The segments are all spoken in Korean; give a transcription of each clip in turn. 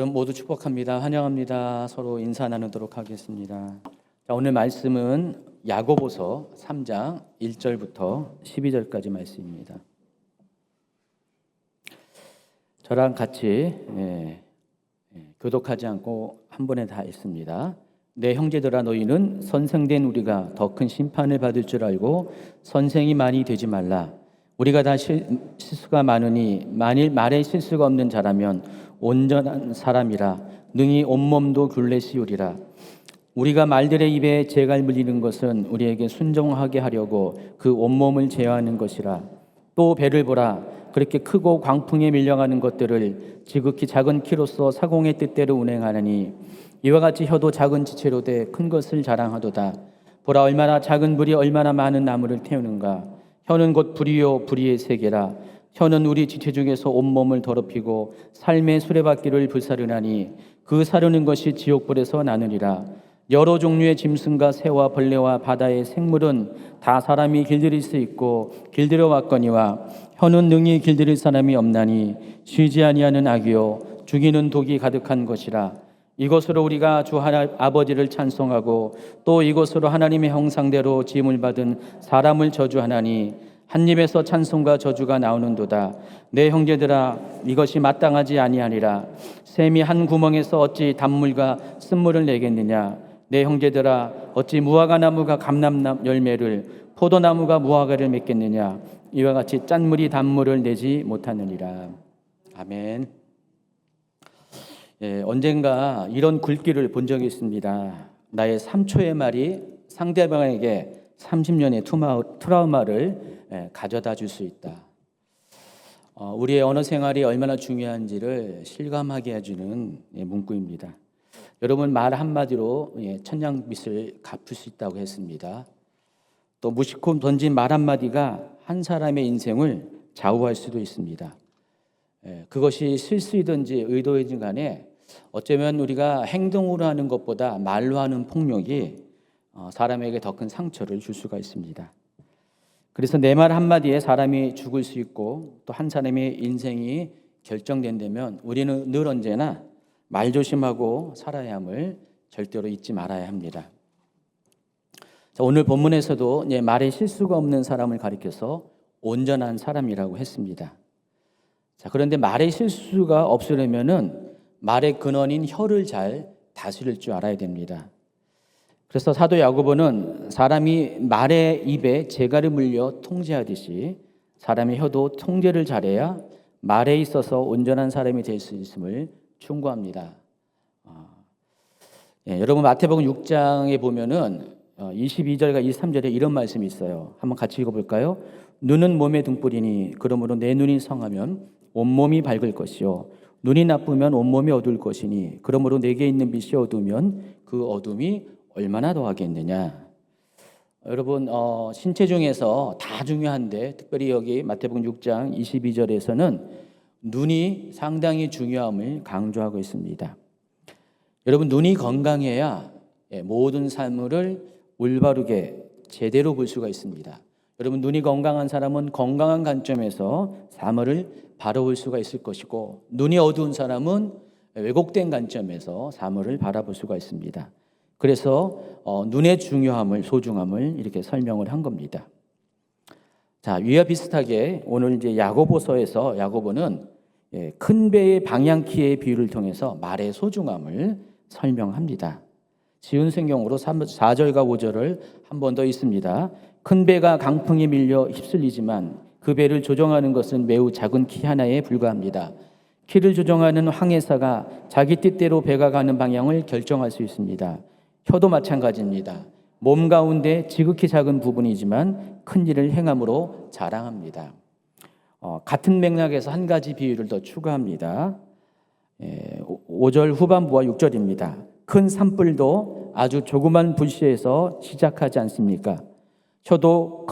여러분 모두 축복합니다. 환영합니다. 서로 인사 나누도록 하겠습니다. 자, 오늘 말씀은 야고보서 3장 1절부터 12절까지 말씀입니다. 저랑 같이 교독하지 않고 한 번에 다 읽습니다. 내 형제들아, 너희는 선생된 우리가 더 큰 심판을 받을 줄 알고 선생이 많이 되지 말라. 우리가 다 실수가 많으니 만일 말에 실수가 없는 자라면 온전한 사람이라 능히 온몸도 굴레시우리라. 우리가 말들의 입에 재갈 물리는 것은 우리에게 순종하게 하려고 그 온몸을 제어하는 것이라. 또 배를 보라. 그렇게 크고 광풍에 밀려가는 것들을 지극히 작은 키로서 사공의 뜻대로 운행하느니 이와 같이 혀도 작은 지체로 돼 큰 것을 자랑하도다. 보라, 얼마나 작은 불이 얼마나 많은 나무를 태우는가. 혀는 곧 불이요 불의의 세계라. 혀는 우리 지체 중에서 온몸을 더럽히고 삶의 수레바퀴를 불사르나니 그 사르는 것이 지옥불에서 나느니라. 여러 종류의 짐승과 새와 벌레와 바다의 생물은 다 사람이 길들일 수 있고 길들여 왔거니와 혀는 능히 길들일 사람이 없나니 쉬지 아니하는 악이요 죽이는 독이 가득한 것이라. 이것으로 우리가 주 아버지를 찬송하고 또 이것으로 하나님의 형상대로 지음을 받은 사람을 저주하나니 한 입에서 찬송과 저주가 나오는도다. 내 형제들아, 이것이 마땅하지 아니하니라. 샘이 한 구멍에서 어찌 단물과 쓴물을 내겠느냐. 내 형제들아, 어찌 무화과 나무가 감람 열매를 포도나무가 무화과를 맺겠느냐. 이와 같이 짠물이 단물을 내지 못하느니라. 아멘. 언젠가 이런 글귀를 본 적이 있습니다. 나의 3초의 말이 상대방에게 30년의 트라우마를 가져다 줄 수 있다. 우리의 언어 생활이 얼마나 중요한지를 실감하게 해주는 문구입니다. 여러분, 말 한마디로 천냥빚을 갚을 수 있다고 했습니다. 또 무심코 던진 말 한마디가 한 사람의 인생을 좌우할 수도 있습니다. 그것이 실수이든지 의도이든 간에 어쩌면 우리가 행동으로 하는 것보다 말로 하는 폭력이 사람에게 더 큰 상처를 줄 수가 있습니다. 그래서 내 말 한마디에 사람이 죽을 수 있고 또 한 사람의 인생이 결정된다면 우리는 늘 언제나 말 조심하고 살아야 함을 절대로 잊지 말아야 합니다. 자, 오늘 본문에서도 말에 실수가 없는 사람을 가리켜서 온전한 사람이라고 했습니다. 자, 그런데 말에 실수가 없으려면은 말의 근원인 혀를 잘 다스릴 줄 알아야 됩니다. 그래서 사도 야고보는 사람이 말의 입에 재갈을 물려 통제하듯이 사람의 혀도 통제를 잘해야 말에 있어서 온전한 사람이 될 수 있음을 충고합니다. 여러분, 마태복음 6장에 보면은 22절과 23절에 이런 말씀이 있어요. 한번 같이 읽어볼까요? 눈은 몸의 등불이니 그러므로 내 눈이 성하면 온몸이 밝을 것이요 눈이 나쁘면 온몸이 어두울 것이니 그러므로 내게 있는 빛이 어두우면 그 어둠이 얼마나 더하겠느냐. 여러분, 신체 중에서 다 중요한데 특별히 여기 마태복음 6장 22절에서는 눈이 상당히 중요함을 강조하고 있습니다. 여러분, 눈이 건강해야 모든 사물을 올바르게 제대로 볼 수가 있습니다. 여러분, 눈이 건강한 사람은 건강한 관점에서 사물을 바라볼 수가 있을 것이고 눈이 어두운 사람은 왜곡된 관점에서 사물을 바라볼 수가 있습니다. 그래서 눈의 중요함을, 소중함을 이렇게 설명을 한 겁니다. 자, 위와 비슷하게 오늘 이제 야고보서에서 야고보는 큰 배의 방향키의 비유를 통해서 말의 소중함을 설명합니다. 쉬운 성경으로 4절과 5절을 한 번 더 읽습니다. 큰 배가 강풍에 밀려 휩쓸리지만 그 배를 조정하는 것은 매우 작은 키 하나에 불과합니다. 키를 조정하는 항해사가 자기 뜻대로 배가 가는 방향을 결정할 수 있습니다. 혀도 마찬가지입니다. 몸 가운데 지극히 작은 부분이지만 큰 일을 행함으로 자랑합니다. 같은 맥락에서 한 가지 비유를 더 추가합니다. 5절 후반부와 6절입니다. 큰 산불도 아주 조그만 불씨에서 시작하지 않습니까? 혀도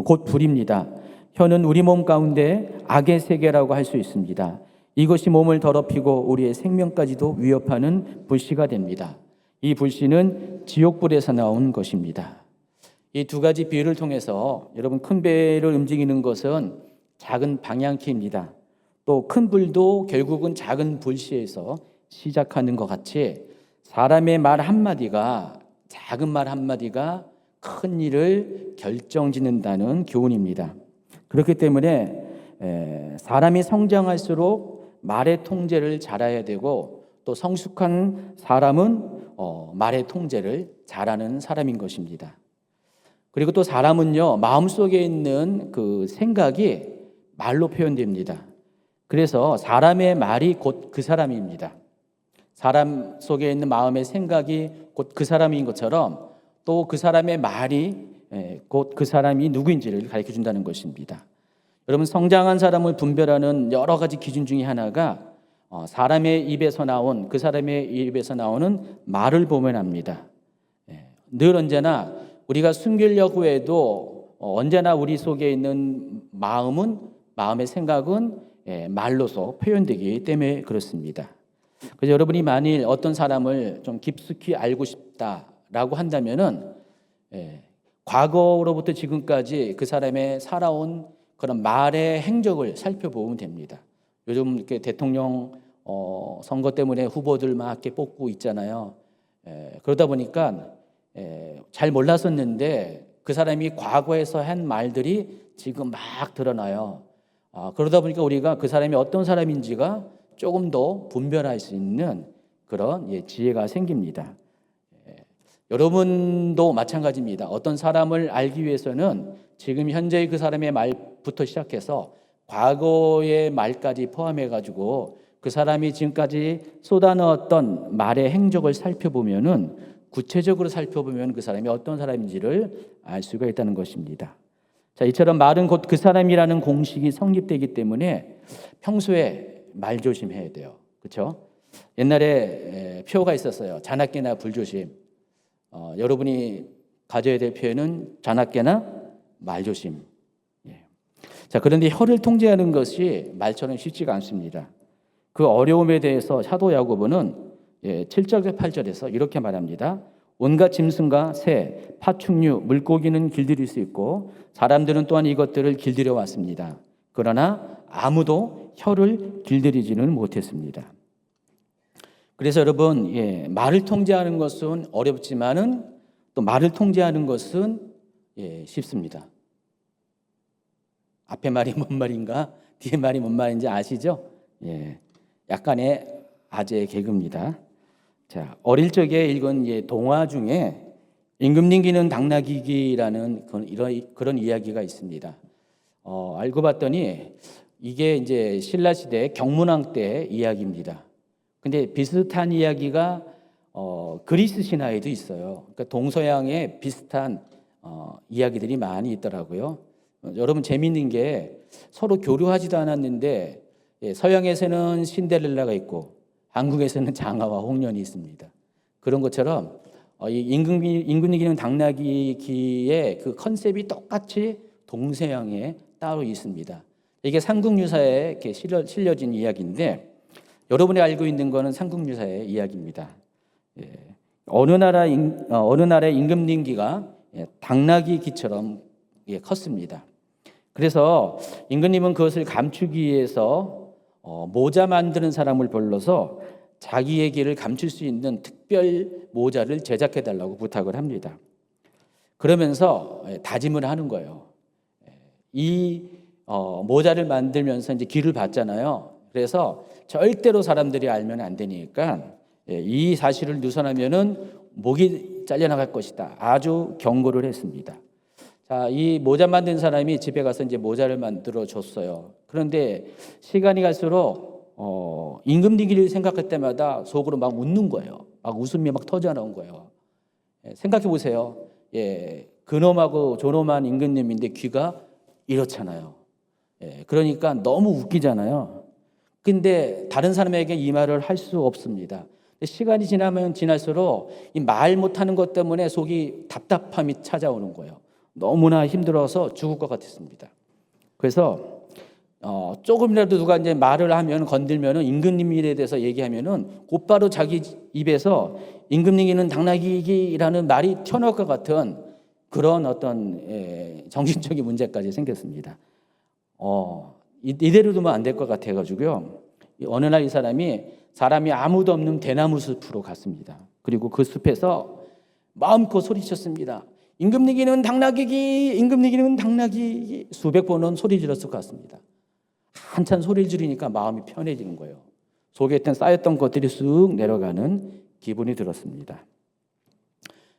곧 불입니다. 혀는 우리 몸 가운데 악의 세계라고 할 수 있습니다. 이것이 몸을 더럽히고 우리의 생명까지도 위협하는 불씨가 됩니다. 이 불씨는 지옥불에서 나온 것입니다. 이 두 가지 비유를 통해서 여러분, 큰 배를 움직이는 것은 작은 방향키입니다. 또 큰 불도 결국은 작은 불씨에서 시작하는 것 같이 사람의 말 한마디가, 작은 말 한마디가 큰 일을 결정짓는다는 교훈입니다. 그렇기 때문에 사람이 성장할수록 말의 통제를 잘해야 되고, 또 성숙한 사람은 말의 통제를 잘하는 사람인 것입니다. 그리고 또 사람은요, 마음속에 있는 그 생각이 말로 표현됩니다. 그래서 사람의 말이 곧 그 사람입니다. 사람 속에 있는 마음의 생각이 곧 그 사람인 것처럼, 또 그 사람의 말이 곧 그 사람이 누구인지를 가르쳐 준다는 것입니다. 여러분, 성장한 사람을 분별하는 여러 가지 기준 중에 하나가 사람의 입에서 나온, 그 사람의 입에서 나오는 말을 보면 압니다. 늘 언제나 우리가 숨기려고 해도 언제나 우리 속에 있는 마음의 생각은 말로서 표현되기 때문에 그렇습니다. 그래서 여러분이 만일 어떤 사람을 좀 깊숙이 알고 싶다라고 한다면은 과거로부터 지금까지 그 사람의 살아온 그런 말의 행적을 살펴보면 됩니다. 요즘 이렇게 대통령 선거 때문에 후보들 막 이렇게 뽑고 있잖아요. 그러다 보니까 잘 몰랐었는데 그 사람이 과거에서 한 말들이 지금 막 드러나요. 그러다 보니까 우리가 그 사람이 어떤 사람인지가 조금 더 분별할 수 있는 그런 지혜가 생깁니다. 여러분도 마찬가지입니다. 어떤 사람을 알기 위해서는 지금 현재의 그 사람의 말부터 시작해서 과거의 말까지 포함해가지고 그 사람이 지금까지 쏟아넣었던 말의 행적을 살펴보면은, 구체적으로 살펴보면 그 사람이 어떤 사람인지를 알 수가 있다는 것입니다. 자, 이처럼 말은 곧 그 사람이라는 공식이 성립되기 때문에 평소에 말 조심해야 돼요. 그렇죠? 옛날에 표가 있었어요. 자나깨나 불조심. 여러분이 가져야 될 표현은 자나깨나 말조심. 자, 그런데 혀를 통제하는 것이 말처럼 쉽지가 않습니다. 그 어려움에 대해서 사도 야고보는 7절 8절에서 이렇게 말합니다. 온갖 짐승과 새, 파충류, 물고기는 길들일 수 있고 사람들은 또한 이것들을 길들여 왔습니다. 그러나 아무도 혀를 길들이지는 못했습니다. 그래서 여러분, 말을 통제하는 것은 어렵지만은 또 말을 통제하는 것은 쉽습니다. 앞에 말이 뭔 말인가, 뒤에 말이 뭔 말인지 아시죠? 약간의 아재 개그입니다. 자, 어릴 적에 읽은 동화 중에 임금님기는 당나귀기라는 그런 이야기가 있습니다. 알고 봤더니 이게 이제 신라 시대 경문왕 때 이야기입니다. 근데 비슷한 이야기가 그리스 신화에도 있어요. 그러니까 동서양에 비슷한 이야기들이 많이 있더라고요. 여러분, 재미있는 게 서로 교류하지도 않았는데 서양에서는 신데렐라가 있고 한국에서는 장하와 홍련이 있습니다. 그런 것처럼 임금님기는 당나귀기의 그 컨셉이 똑같이 동서양에 따로 있습니다. 이게 삼국유사에 이렇게 실려진 이야기인데, 여러분이 알고 있는 것은 삼국유사의 이야기입니다. 어느 나라의 임금님기가 당나귀기처럼 컸습니다. 그래서 임금님은 그것을 감추기 위해서 모자 만드는 사람을 불러서 자기의 길을 감출 수 있는 특별 모자를 제작해달라고 부탁을 합니다. 그러면서 다짐을 하는 거예요. 이 모자를 만들면서 이제 길을 봤잖아요. 그래서 절대로 사람들이 알면 안 되니까 이 사실을 누설하면은 목이 잘려나갈 것이다. 아주 경고를 했습니다. 자, 이 모자 만든 사람이 집에 가서 이제 모자를 만들어 줬어요. 그런데 시간이 갈수록 임금님기를 생각할 때마다 속으로 막 웃는 거예요. 막 웃음이 막 터져 나온 거예요. 생각해 보세요. 그놈하고 저놈한 임금님인데 귀가 이렇잖아요. 그러니까 너무 웃기잖아요. 근데 다른 사람에게 이 말을 할 수 없습니다. 시간이 지나면 지날수록 이 말 못하는 것 때문에 속이 답답함이 찾아오는 거예요. 너무나 힘들어서 죽을 것 같았습니다. 그래서 조금이라도 누가 이제 말을 하면, 건들면은, 임금님에 대해서 얘기하면은 곧바로 자기 입에서 임금님기는 당나귀기라는 말이 튀어나올 것 같은 그런 어떤 정신적인 문제까지 생겼습니다. 이대로 두면 안 될 것 같아가지고요. 어느 날 이 사람이 아무도 없는 대나무 숲으로 갔습니다. 그리고 그 숲에서 마음껏 소리쳤습니다. 임금님께는 당나귀기, 임금님께는 당나귀. 수백 번은 소리 질렀을 것 같습니다. 한참 소리를 지르니까 마음이 편해지는 거예요. 속에 있던 쌓였던 것들이 쑥 내려가는 기분이 들었습니다.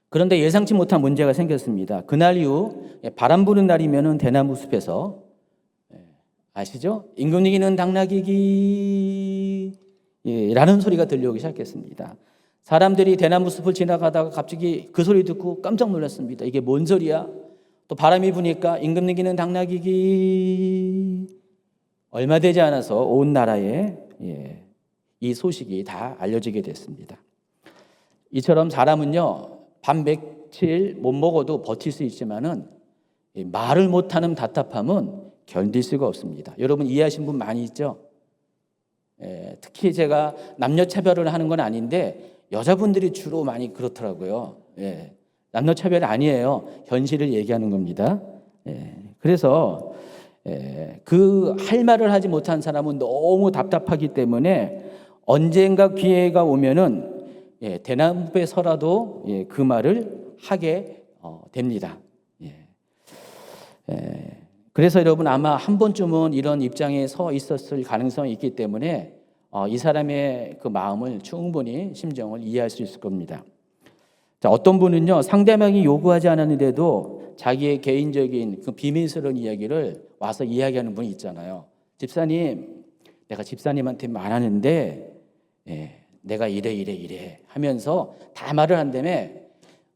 그런데 예상치 못한 문제가 생겼습니다. 그날 이후 바람 부는 날이면은 대나무 숲에서 아시죠? 임금님께는 당나귀기 라는 소리가 들려오기 시작했습니다. 사람들이 대나무 숲을 지나가다가 갑자기 그 소리 듣고 깜짝 놀랐습니다. 이게 뭔 소리야? 또 바람이 부니까 임금님께는 당나귀기. 얼마 되지 않아서 온 나라에 이 소식이 다 알려지게 됐습니다. 이처럼 사람은요, 밤 며칠 못 먹어도 버틸 수 있지만은 말을 못하는 답답함은 견딜 수가 없습니다. 여러분 이해하신 분 많이 있죠? 특히 제가 남녀 차별을 하는 건 아닌데 여자분들이 주로 많이 그렇더라고요. 남녀 차별이 아니에요. 현실을 얘기하는 겁니다. 그래서 그 할 말을 하지 못한 사람은 너무 답답하기 때문에 언젠가 기회가 오면은 대나무에 서라도 그 말을 하게 됩니다. 그래서 여러분 아마 한 번쯤은 이런 입장에 서 있었을 가능성이 있기 때문에 이 사람의 그 마음을 충분히 심정을 이해할 수 있을 겁니다. 자, 어떤 분은요, 상대방이 요구하지 않았는데도 자기의 개인적인 그 비밀스러운 이야기를 와서 이야기하는 분이 있잖아요. 집사님, 내가 집사님한테 말하는데 내가 이래 하면서 다 말을 한다며.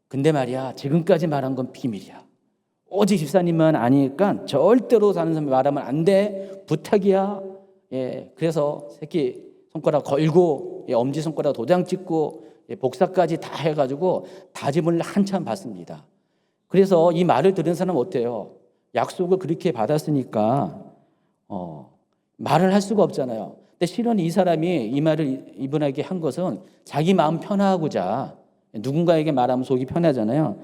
근데 말이야, 지금까지 말한 건 비밀이야. 오직 집사님만 아니니까 절대로 다른 사람이 말하면 안 돼. 부탁이야. 그래서 새끼 손가락 걸고 엄지손가락 도장 찍고 복사까지 다 해가지고 다짐을 한참 받습니다. 그래서 이 말을 들은 사람은 어때요? 약속을 그렇게 받았으니까 말을 할 수가 없잖아요. 근데 실은 이 사람이 이 말을 이분에게 한 것은 자기 마음 편하고자, 누군가에게 말하면 속이 편하잖아요.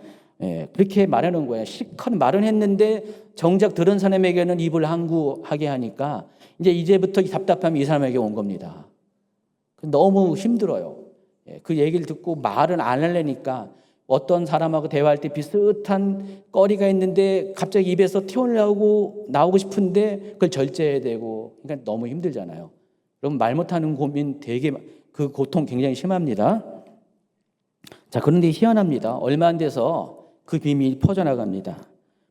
그렇게 말하는 거예요. 실컷 말은 했는데 정작 들은 사람에게는 입을 항구하게 하니까 이제부터 이 답답함이 이 사람에게 온 겁니다. 너무 힘들어요. 그 얘기를 듣고 말은 안 하려니까 어떤 사람하고 대화할 때 비슷한 거리가 있는데 갑자기 입에서 나오고 싶은데 그걸 절제해야 되고, 그러니까 너무 힘들잖아요. 그럼 말 못하는 고민 되게, 그 고통 굉장히 심합니다. 자, 그런데 희한합니다. 얼마 안 돼서 그 비밀이 퍼져나갑니다.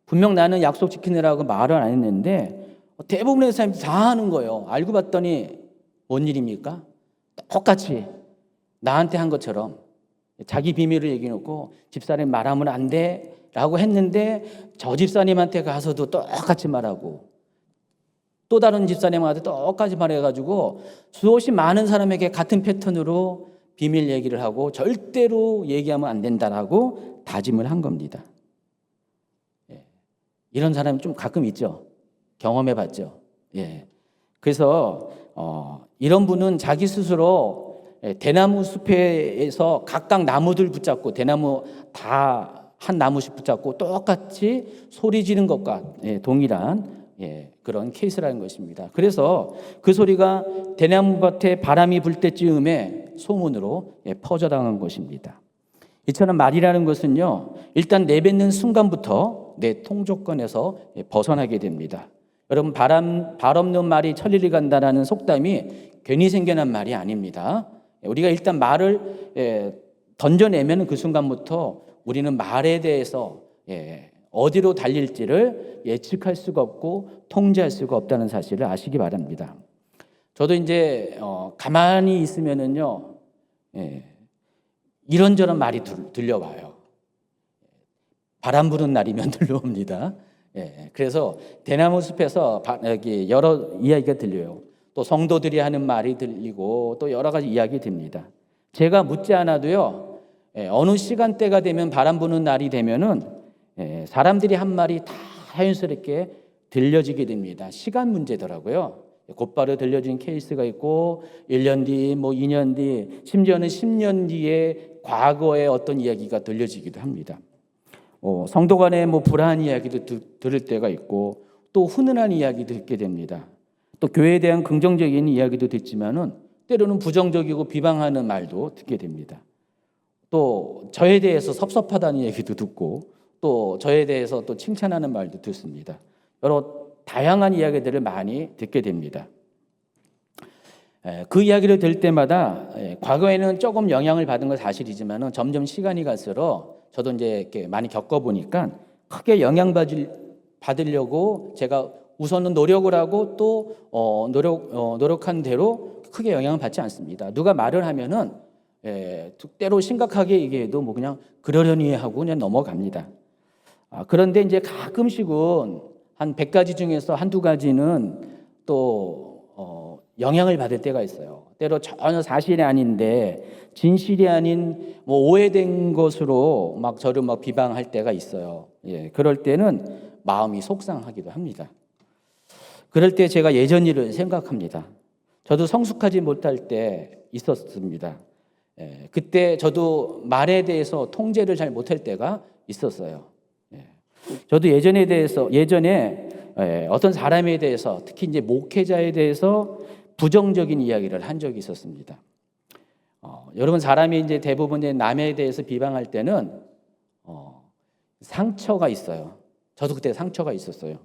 분명 나는 약속 지키느라고 말을 안 했는데 대부분의 사람이 다 하는 거예요. 알고 봤더니 뭔 일입니까? 똑같이 나한테 한 것처럼 자기 비밀을 얘기해놓고 집사님 말하면 안 돼 라고 했는데 저 집사님한테 가서도 똑같이 말하고 또 다른 집사님한테 똑같이 말해가지고 수없이 많은 사람에게 같은 패턴으로 비밀 얘기를 하고 절대로 얘기하면 안 된다라고 다짐을 한 겁니다. 이런 사람이 좀 가끔 있죠. 경험해 봤죠. 그래서 이런 분은 자기 스스로 대나무 숲에서 각각 나무들 붙잡고 대나무 다 한 나무씩 붙잡고 똑같이 소리 지른 것과 동일한 그런 케이스라는 것입니다. 그래서 그 소리가 대나무밭에 바람이 불 때쯤에 소문으로 퍼져나간 것입니다. 이처럼 말이라는 것은요, 일단 내뱉는 순간부터 내 통조건에서 벗어나게 됩니다. 여러분, 발 없는 말이 천리를 간다라는 속담이 괜히 생겨난 말이 아닙니다. 우리가 일단 말을 던져내면 그 순간부터 우리는 말에 대해서 어디로 달릴지를 예측할 수가 없고 통제할 수가 없다는 사실을 아시기 바랍니다. 저도 이제 가만히 있으면은요, 이런저런 말이 들려와요. 바람 부는 날이면 들려옵니다. 그래서 대나무 숲에서 여러 이야기가 들려요. 또 성도들이 하는 말이 들리고 또 여러 가지 이야기 됩니다. 제가 묻지 않아도요, 어느 시간대가 되면 바람 부는 날이 되면은 사람들이 한 말이 다 자연스럽게 들려지게 됩니다. 시간 문제더라고요. 곧바로 들려진 케이스가 있고 1년 뒤, 2년 뒤, 심지어는 10년 뒤에 과거의 어떤 이야기가 들려지기도 합니다. 성도 간의 불안한 이야기도 들을 때가 있고 또 훈훈한 이야기도 듣게 됩니다. 또 교회에 대한 긍정적인 이야기도 듣지만은 때로는 부정적이고 비방하는 말도 듣게 됩니다. 또 저에 대해서 섭섭하다는 얘기도 듣고 또 저에 대해서 또 칭찬하는 말도 듣습니다. 여러 다양한 이야기들을 많이 듣게 됩니다. 그 이야기를 들을 때마다 과거에는 조금 영향을 받은 건 사실이지만은 점점 시간이 갈수록 저도 이제 이렇게 많이 겪어보니까 크게 받으려고 제가 우선은 노력을 하고 또 노력한 대로 크게 영향을 받지 않습니다. 누가 말을 하면은 때로 심각하게 얘기해도 뭐 그냥 그러려니 하고 그냥 넘어갑니다. 그런데 이제 가끔씩은 한 100가지 중에서 한두 가지는 또 영향을 받을 때가 있어요. 때로 전혀 사실이 아닌데 진실이 아닌 뭐 오해된 것으로 막 저를 막 비방할 때가 있어요. 그럴 때는 마음이 속상하기도 합니다. 그럴 때 제가 예전 일을 생각합니다. 저도 성숙하지 못할 때 있었습니다. 그때 저도 말에 대해서 통제를 잘 못할 때가 있었어요. 저도 예전에 어떤 사람에 대해서 특히 이제 목회자에 대해서 부정적인 이야기를 한 적이 있었습니다. 여러분 사람이 이제 대부분 남에 대해서 비방할 때는 상처가 있어요. 저도 그때 상처가 있었어요.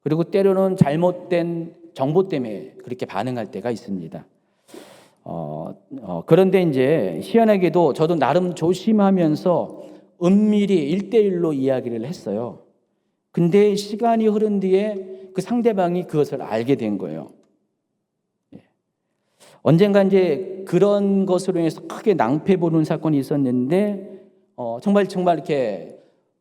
그리고 때로는 잘못된 정보 때문에 그렇게 반응할 때가 있습니다. 그런데 이제 희한하게도 저도 나름 조심하면서 은밀히 1대1로 이야기를 했어요. 근데 시간이 흐른 뒤에 그 상대방이 그것을 알게 된 거예요. 언젠가 이제 그런 것으로 인해서 크게 낭패 보는 사건이 있었는데 정말 이렇게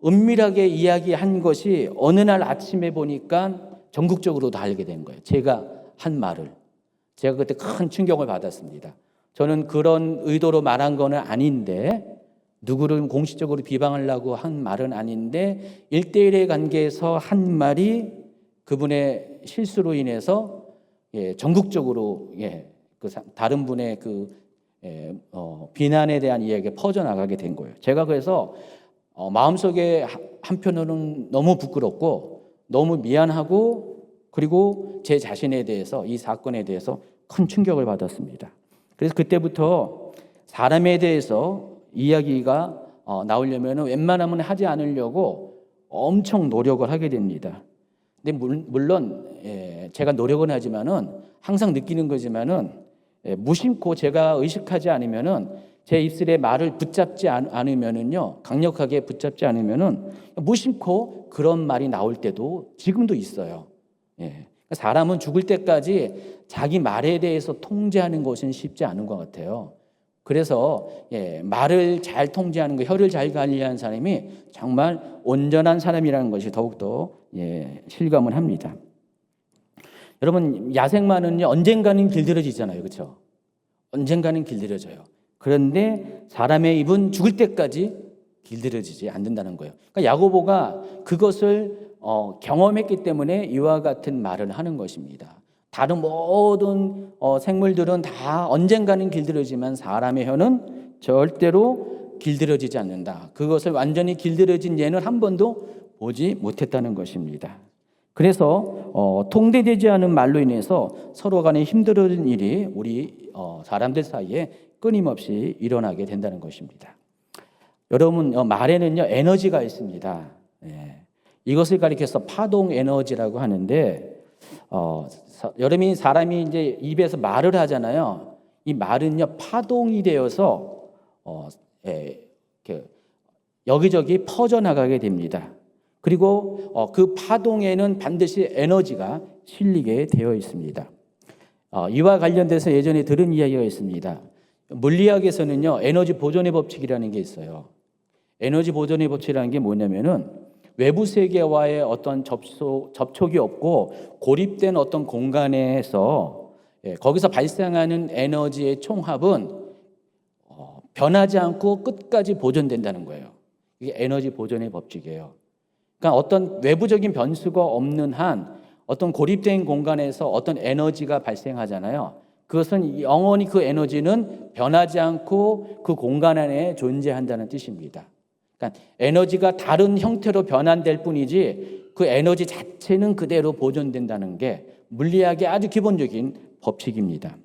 은밀하게 이야기한 것이 어느 날 아침에 보니까 전국적으로 다 알게 된 거예요. 제가 한 말을. 제가 그때 큰 충격을 받았습니다. 저는 그런 의도로 말한 거는 아닌데 누구를 공식적으로 비방하려고 한 말은 아닌데 1대1의 관계에서 한 말이 그분의 실수로 인해서 전국적으로 그 다른 분의 비난에 대한 이야기가 퍼져나가게 된 거예요. 제가 그래서 마음속에 한편으로는 너무 부끄럽고 너무 미안하고 그리고 제 자신에 대해서 이 사건에 대해서 큰 충격을 받았습니다. 그래서 그때부터 사람에 대해서 이야기가 나오려면 웬만하면 하지 않으려고 엄청 노력을 하게 됩니다. 근데 물론 제가 노력은 하지만은 항상 느끼는 거지만은 무심코 제가 의식하지 않으면은 제 입술에 말을 붙잡지 않으면은요 강력하게 붙잡지 않으면은 무심코 그런 말이 나올 때도 지금도 있어요. 사람은 죽을 때까지 자기 말에 대해서 통제하는 것은 쉽지 않은 것 같아요. 그래서 말을 잘 통제하는 거, 혀를 잘 관리하는 사람이 정말 온전한 사람이라는 것이 더욱더 실감을 합니다. 여러분 야생마는요 언젠가는 길들여지잖아요, 그렇죠? 언젠가는 길들여져요. 그런데 사람의 입은 죽을 때까지 길들여지지 않는다는 거예요. 그러니까 야고보가 그것을 경험했기 때문에 이와 같은 말을 하는 것입니다. 다른 모든 생물들은 다 언젠가는 길들여지만 사람의 혀는 절대로 길들여지지 않는다. 그것을 완전히 길들여진 예는 한 번도 보지 못했다는 것입니다. 그래서 통제되지 않은 말로 인해서 서로 간에 힘들어진 일이 우리 사람들 사이에 끊임없이 일어나게 된다는 것입니다. 여러분 말에는요 에너지가 있습니다. 이것을 가리켜서 파동 에너지라고 하는데 여러분이 사람이 이제 입에서 말을 하잖아요. 이 말은요 파동이 되어서 여기저기 퍼져나가게 됩니다. 그리고 그 파동에는 반드시 에너지가 실리게 되어 있습니다. 이와 관련돼서 예전에 들은 이야기가 있습니다. 물리학에서는요 에너지 보존의 법칙이라는 게 있어요. 에너지 보존의 법칙이라는 게 뭐냐면은 외부 세계와의 어떤 접촉이 없고 고립된 어떤 공간에서 거기서 발생하는 에너지의 총합은 변하지 않고 끝까지 보존된다는 거예요. 이게 에너지 보존의 법칙이에요. 그러니까 어떤 외부적인 변수가 없는 한 어떤 고립된 공간에서 어떤 에너지가 발생하잖아요. 그것은 영원히 그 에너지는 변하지 않고 그 공간 안에 존재한다는 뜻입니다. 그러니까 에너지가 다른 형태로 변환될 뿐이지 그 에너지 자체는 그대로 보존된다는 게 물리학의 아주 기본적인 법칙입니다.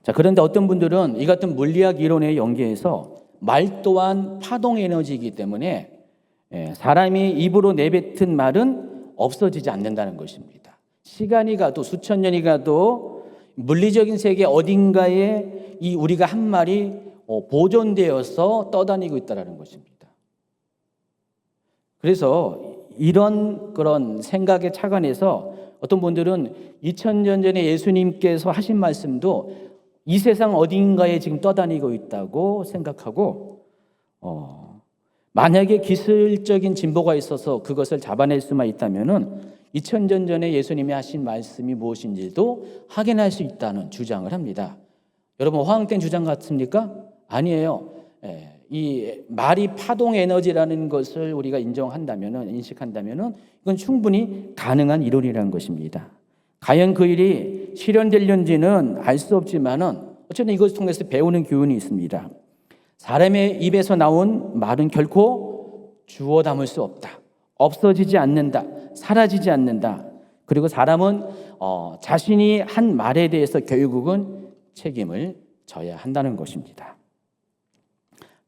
자, 그런데 어떤 분들은 이 같은 물리학 이론에 연계해서 말 또한 파동 에너지이기 때문에 사람이 입으로 내뱉은 말은 없어지지 않는다는 것입니다. 시간이 가도 수천 년이 가도 물리적인 세계 어딘가에 이 우리가 한 말이 보존되어서 떠다니고 있다는 것입니다. 그래서 이런 그런 생각에 착안해서 어떤 분들은 2000년 전에 예수님께서 하신 말씀도 이 세상 어딘가에 지금 떠다니고 있다고 생각하고 만약에 기술적인 진보가 있어서 그것을 잡아낼 수만 있다면은 2000년 전에 예수님이 하신 말씀이 무엇인지도 확인할 수 있다는 주장을 합니다. 여러분 허황된 주장 같습니까? 아니에요. 이 말이 파동 에너지라는 것을 우리가 인정한다면은 인식한다면은 이건 충분히 가능한 이론이라는 것입니다. 과연 그 일이 실현될는지는 알 수 없지만은 어쨌든 이것을 통해서 배우는 교훈이 있습니다. 사람의 입에서 나온 말은 결코 주워 담을 수 없다. 없어지지 않는다. 사라지지 않는다. 그리고 사람은 자신이 한 말에 대해서 결국은 책임을 져야 한다는 것입니다.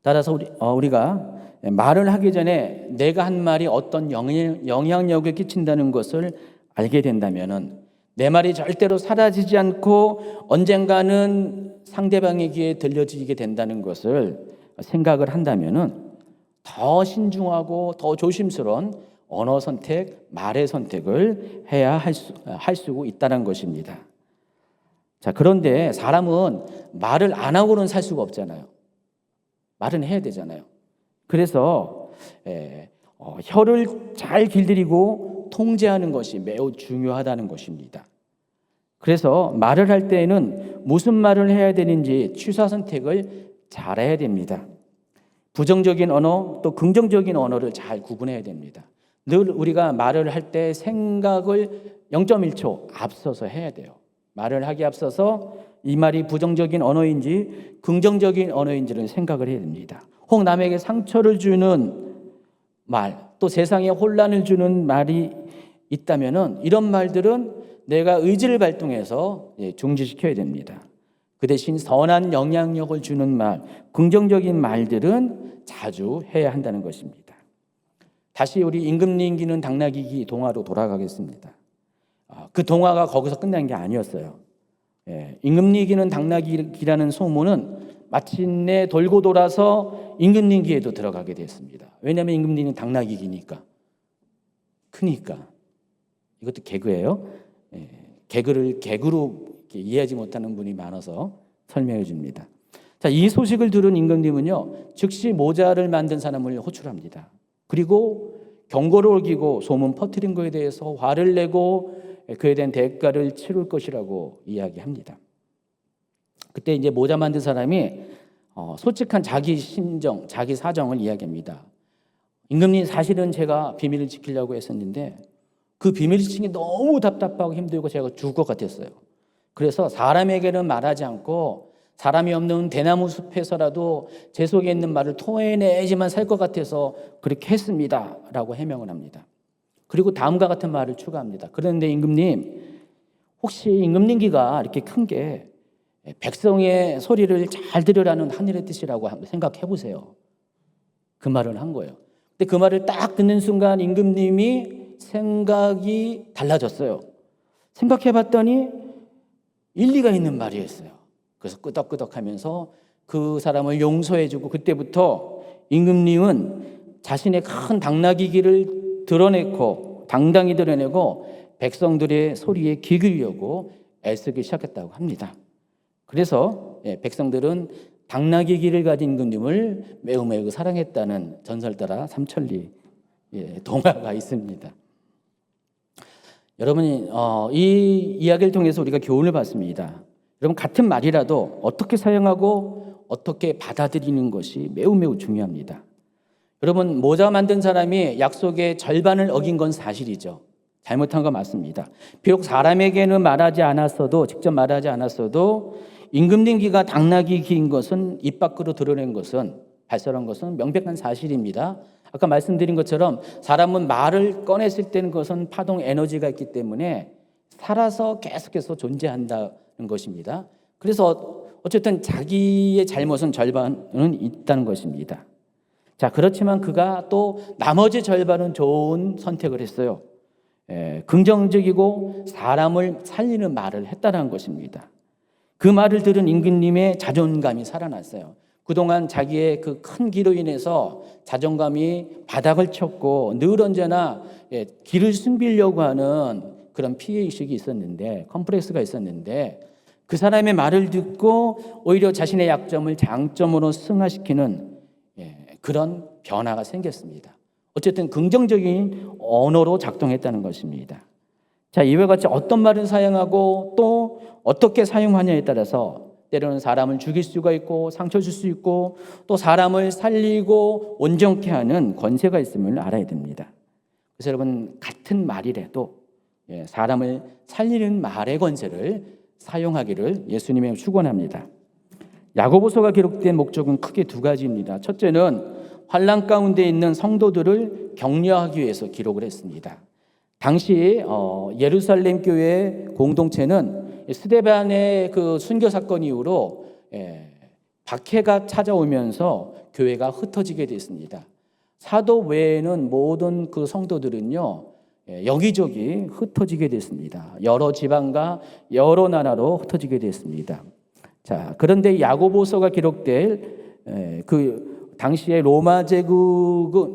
따라서 우리가 말을 하기 전에 내가 한 말이 어떤 영향력을 끼친다는 것을 알게 된다면은 내 말이 절대로 사라지지 않고 언젠가는 상대방의 귀에 들려지게 된다는 것을 생각을 한다면은 더 신중하고 더 조심스러운 언어 선택, 말의 선택을 해야 할 수 있다는 것입니다. 자, 그런데 사람은 말을 안 하고는 살 수가 없잖아요. 말은 해야 되잖아요. 그래서 혀를 잘 길들이고 통제하는 것이 매우 중요하다는 것입니다. 그래서 말을 할 때에는 무슨 말을 해야 되는지 취사 선택을 잘해야 됩니다. 부정적인 언어 또 긍정적인 언어를 잘 구분해야 됩니다. 늘 우리가 말을 할 때 생각을 0.1초 앞서서 해야 돼요. 말을 하기 앞서서 이 말이 부정적인 언어인지 긍정적인 언어인지를 생각을 해야 됩니다. 혹 남에게 상처를 주는 말, 또 세상에 혼란을 주는 말이 있다면은 이런 말들은 내가 의지를 발동해서 중지시켜야 됩니다. 그 대신 선한 영향력을 주는 말, 긍정적인 말들은 자주 해야 한다는 것입니다. 다시 우리 임금님 이기는 당나귀기 동화로 돌아가겠습니다. 그 동화가 거기서 끝난 게 아니었어요. 임금님 이기는 당나귀라는 소문은 마침내 돌고 돌아서 임금님기에도 들어가게 됐습니다. 왜냐하면 임금님은 당나귀기니까. 크니까. 이것도 개그예요. 개그를 개그로 이해하지 못하는 분이 많아서 설명해 줍니다. 자, 이 소식을 들은 임금님은요, 즉시 모자를 만든 사람을 호출합니다. 그리고 경고를 올리고 소문 퍼뜨린 것에 대해서 화를 내고 그에 대한 대가를 치를 것이라고 이야기합니다. 그때 이제 모자 만든 사람이 솔직한 자기 심정, 자기 사정을 이야기합니다. 임금님, 사실은 제가 비밀을 지키려고 했었는데 그 비밀을 지키기 너무 답답하고 힘들고 제가 죽을 것 같았어요. 그래서 사람에게는 말하지 않고 사람이 없는 대나무 숲에서라도 제 속에 있는 말을 토해내지만 살 것 같아서 그렇게 했습니다 라고 해명을 합니다. 그리고 다음과 같은 말을 추가합니다. 그런데 임금님, 혹시 임금님기가 이렇게 큰 게 백성의 소리를 잘 들으라는 하늘의 뜻이라고 생각해 보세요. 그 말을 한 거예요. 근데 그 말을 딱 듣는 순간 임금님이 생각이 달라졌어요. 생각해 봤더니 일리가 있는 말이었어요. 그래서 끄덕끄덕하면서 그 사람을 용서해주고 그때부터 임금님은 자신의 큰 당나귀기를 드러내고 당당히 드러내고 백성들의 소리에 귀 기울이려고 애쓰기 시작했다고 합니다. 그래서 백성들은 당나귀기를 가진 임금님을 매우 사랑했다는 전설 따라 삼천리 동화가 있습니다. 여러분이 이 이야기를 통해서 우리가 교훈을 받습니다. 여러분, 같은 말이라도 어떻게 사용하고 어떻게 받아들이는 것이 매우 중요합니다. 여러분, 모자 만든 사람이 약속의 절반을 어긴 건 사실이죠. 잘못한 건 맞습니다. 비록 사람에게는 말하지 않았어도, 직접 말하지 않았어도 임금님 귀가 당나귀 귀인 것은, 입 밖으로 드러낸 것은, 발설한 것은 명백한 사실입니다. 아까 말씀드린 것처럼 사람은 말을 꺼냈을 때는 그것은 파동 에너지가 있기 때문에 살아서 계속해서 존재한다는 것입니다. 그래서 어쨌든 자기의 잘못은 절반은 있다는 것입니다. 자, 그렇지만 그가 또 나머지 절반은 좋은 선택을 했어요. 긍정적이고 사람을 살리는 말을 했다는 것입니다. 그 말을 들은 임금님의 자존감이 살아났어요. 그동안 자기의 그 큰 기로 인해서 자존감이 바닥을 쳤고 늘 언제나 기를 숨기려고 하는 그런 피해의식이 있었는데, 컴플렉스가 있었는데, 그 사람의 말을 듣고 오히려 자신의 약점을 장점으로 승화시키는 그런 변화가 생겼습니다. 어쨌든 긍정적인 언어로 작동했다는 것입니다. 자, 이와 같이 어떤 말을 사용하고 또 어떻게 사용하냐에 따라서 때로는 사람을 죽일 수가 있고 상처 줄 수 있고 또 사람을 살리고 온전케 하는 권세가 있음을 알아야 됩니다. 그래서 여러분, 같은 말이라도 사람을 살리는 말의 권세를 사용하기를 예수님이 축원합니다. 야고보서가 기록된 목적은 크게 두 가지입니다. 첫째는 환난 가운데 있는 성도들을 격려하기 위해서 기록을 했습니다. 당시 예루살렘 교회 공동체는 스데반의 그 순교 사건 이후로 박해가 찾아오면서 교회가 흩어지게 됐습니다. 사도 외에는 모든 그 성도들은요, 여기저기 흩어지게 됐습니다. 여러 지방과 여러 나라로 흩어지게 됐습니다. 자, 그런데 야고보서가 기록될 그 당시에 로마 제국은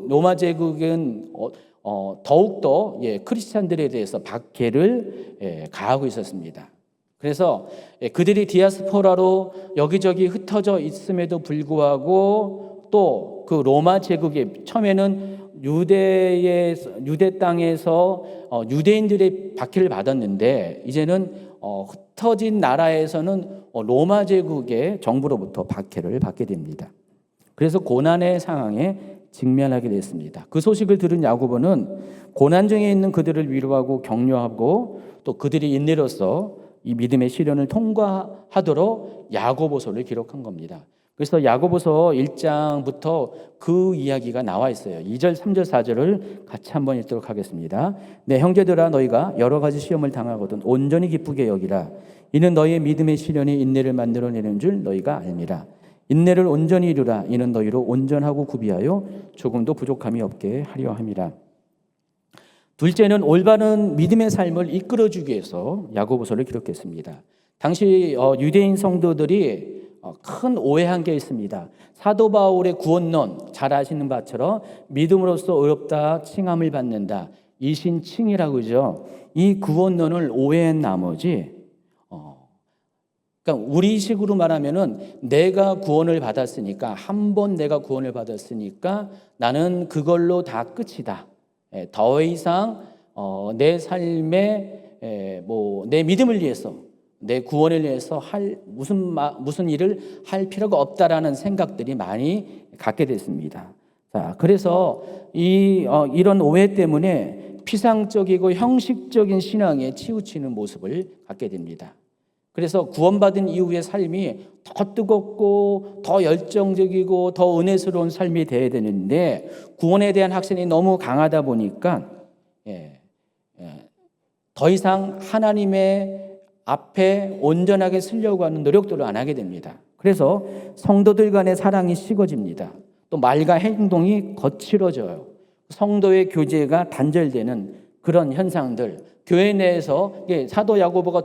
더욱더 크리스찬들에 대해서 박해를 가하고 있었습니다. 그래서 그들이 디아스포라로 여기저기 흩어져 있음에도 불구하고 또 그 로마 제국에 처음에는 유대 땅에서 유대인들의 박해를 받았는데 이제는 흩어진 나라에서는 로마 제국의 정부로부터 박해를 받게 됩니다. 그래서 고난의 상황에 직면하게 됐습니다. 그 소식을 들은 야고보는 고난 중에 있는 그들을 위로하고 격려하고 또 그들이 인내로서 이 믿음의 시련을 통과하도록 야고보서를 기록한 겁니다. 그래서 야고보서 1장부터 그 이야기가 나와 있어요. 2절, 3절, 4절을 같이 한번 읽도록 하겠습니다. 내 형제들아, 너희가 여러 가지 시험을 당하거든 온전히 기쁘게 여기라. 이는 너희의 믿음의 시련이 인내를 만들어내는 줄 너희가 알미라. 인내를 온전히 이루라. 이는 너희로 온전하고 구비하여 조금도 부족함이 없게 하려 함이라. 둘째는 올바른 믿음의 삶을 이끌어주기 위해서 야고보서를 기록했습니다. 당시 유대인 성도들이 큰 오해한 게 있습니다. 사도 바울의 구원론, 잘 아시는 바처럼 믿음으로써 의롭다 칭함을 받는다, 이신칭이라고 그러죠. 이 구원론을 오해한 나머지 그러니까 우리식으로 말하면은 내가 구원을 받았으니까, 한 번 내가 구원을 받았으니까 나는 그걸로 다 끝이다. 더 이상 내 삶에 내 믿음을 위해서, 내 구원을 위해서 할 무슨 일을 할 필요가 없다라는 생각들이 많이 갖게 됐습니다. 자, 그래서 이런 오해 때문에 피상적이고 형식적인 신앙에 치우치는 모습을 갖게 됩니다. 그래서 구원받은 이후의 삶이 더 뜨겁고 더 열정적이고 더 은혜스러운 삶이 되어야 되는데 구원에 대한 확신이 너무 강하다 보니까 더 이상 하나님의 앞에 온전하게 서려고 하는 노력들을 안 하게 됩니다. 그래서 성도들 간의 사랑이 식어집니다. 또 말과 행동이 거칠어져요. 성도의 교제가 단절되는 그런 현상들, 교회 내에서 사도 야고보가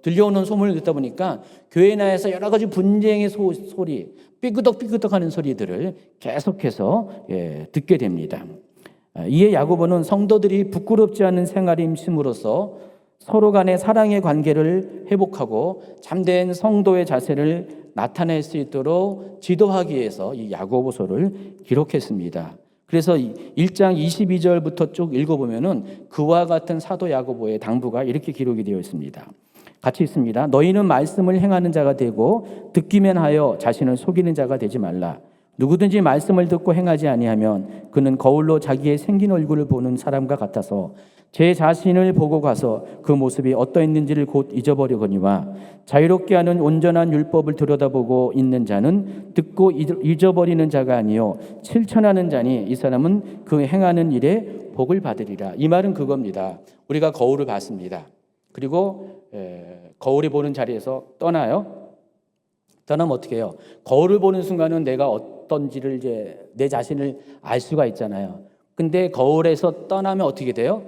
들려오는 소문을 듣다 보니까 교회 내에서 여러 가지 분쟁의 소리, 삐끄덕삐끄덕하는 소리들을 계속해서 듣게 됩니다. 이에 야고보는 성도들이 부끄럽지 않은 생활을 심으로써 서로 간의 사랑의 관계를 회복하고 참된 성도의 자세를 나타낼 수 있도록 지도하기 위해서 이 야고보서를 기록했습니다. 그래서 1장 22절부터 쭉 읽어보면은 그와 같은 사도 야고보의 당부가 이렇게 기록이 되어 있습니다. 같이 있습니다. 너희는 말씀을 행하는 자가 되고 듣기만 하여 자신을 속이는 자가 되지 말라. 누구든지 말씀을 듣고 행하지 아니하면 그는 거울로 자기의 생긴 얼굴을 보는 사람과 같아서 제 자신을 보고 가서 그 모습이 어떠했는지를 곧 잊어버리거니와 자유롭게 하는 온전한 율법을 들여다보고 있는 자는 듣고 잊어버리는 자가 아니요 실천하는 자니 이 사람은 그 행하는 일에 복을 받으리라. 이 말은 그겁니다. 우리가 거울을 봤습니다. 그리고 거울이 보는 자리에서 떠나요. 떠나면 어떻게 해요? 거울을 보는 순간은 내가 어떤지를 이제 내 자신을 알 수가 있잖아요. 근데 거울에서 떠나면 어떻게 돼요?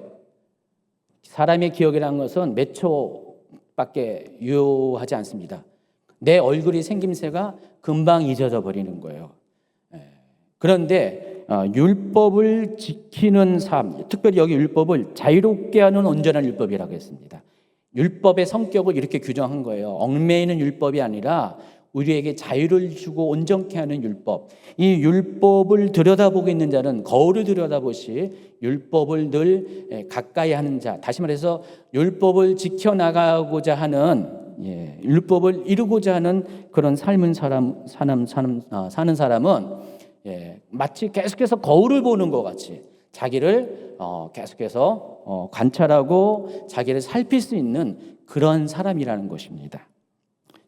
사람의 기억이라는 것은 몇 초밖에 유효하지 않습니다. 내 얼굴이 생김새가 금방 잊어져 버리는 거예요. 그런데 율법을 지키는 삶, 특별히 여기 율법을 자유롭게 하는 온전한 율법이라고 했습니다. 율법의 성격을 이렇게 규정한 거예요. 얽매이는 율법이 아니라 우리에게 자유를 주고 온전케 하는 율법. 이 율법을 들여다보고 있는 자는 거울을 들여다보시 율법을 늘 가까이 하는 자, 다시 말해서 율법을 지켜나가고자 하는, 율법을 이루고자 하는 그런 사는 사람은 마치 계속해서 거울을 보는 것 같이 자기를 계속해서 관찰하고 자기를 살필 수 있는 그런 사람이라는 것입니다.